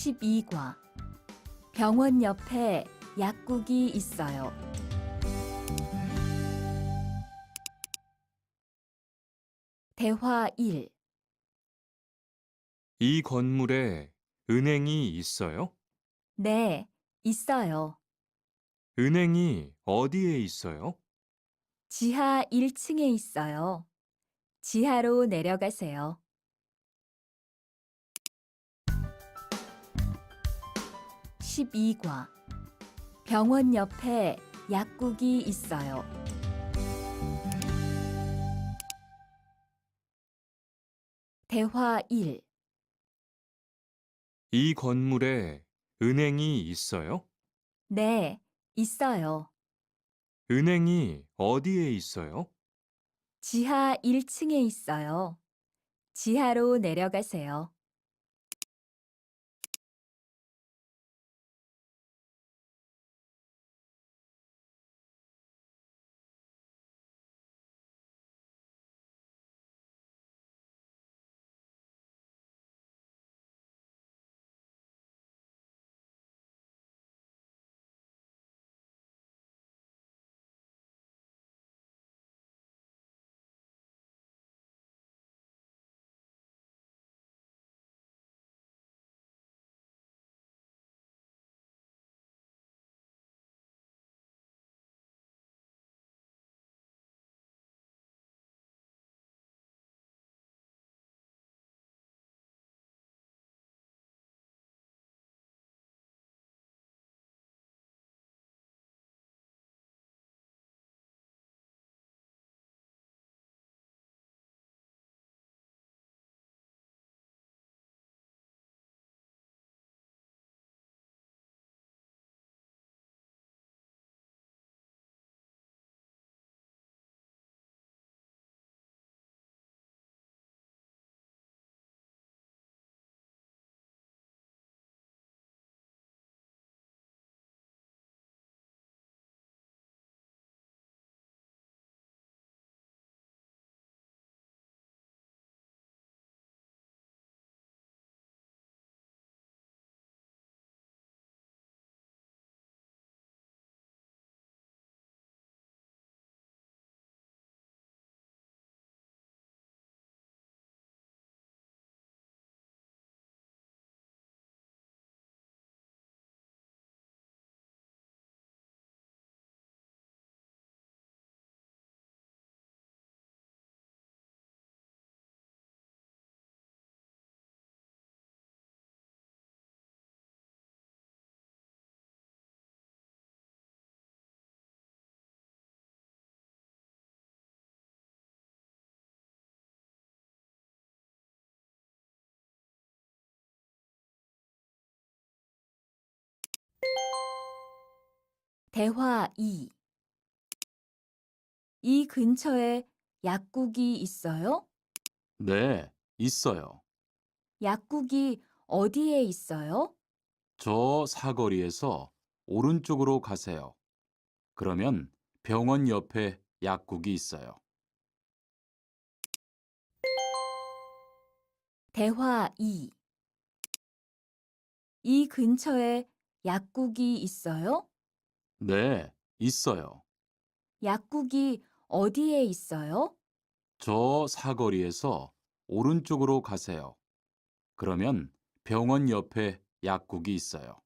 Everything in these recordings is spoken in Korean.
12과 병원 옆에 약국이 있어요. 대화 1. 이 건물에 은행이 있어요? 네, 있어요. 은행이 어디에 있어요? 지하 1층에 있어요. 지하로 내려가세요. 12과 병원 옆에 약국이 있어요. 대화 1. 이 건물에 은행이 있어요? 네, 있어요. 은행이 어디에 있어요? 지하 1층에 있어요. 지하로 내려가세요. 대화 2. 이 근처에 약국이 있어요? 네, 있어요. 약국이 어디에 있어요? 저 사거리에서 오른쪽으로 가세요. 그러면 병원 옆에 약국이 있어요. 대화 2. 이 근처에 약국이 있어요? 네, 있어요. 약국이 어디에 있어요? 저 사거리에서 오른쪽으로 가세요. 그러면 병원 옆에 약국이 있어요.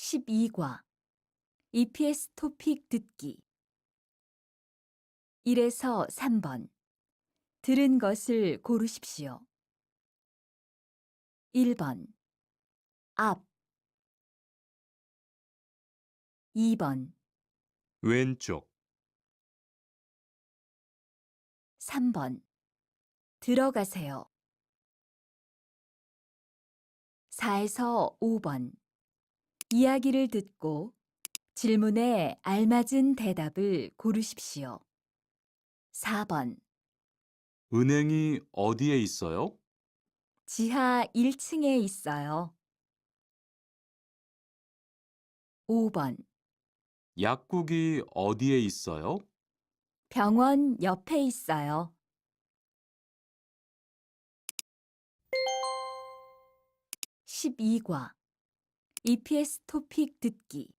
12과 EPS 토픽 듣기 1에서 3번 들은 것을 고르십시오. 1번 앞 2번 왼쪽, 3번 들어가세요. 4에서 5번 이야기를 듣고 질문에 알맞은 대답을 고르십시오. 4번 은행이 어디에 있어요? 지하 1층에 있어요. 5번 약국이 어디에 있어요? 병원 옆에 있어요. 12과 EPS 토픽 듣기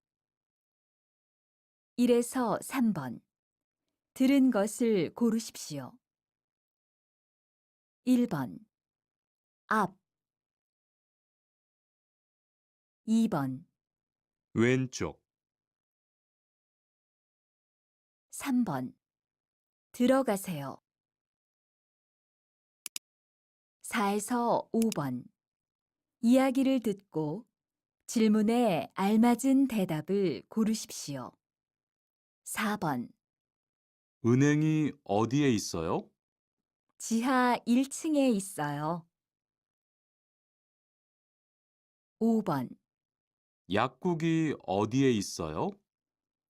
1에서 3번 들은 것을 고르십시오. 1번 앞 2번 왼쪽, 3번 들어가세요. 4에서 5번 이야기를 듣고 질문에 알맞은 대답을 고르십시오. 4번 은행이 어디에 있어요? 지하 1층에 있어요. 5번 약국이 어디에 있어요?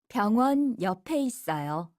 병원 옆에 있어요.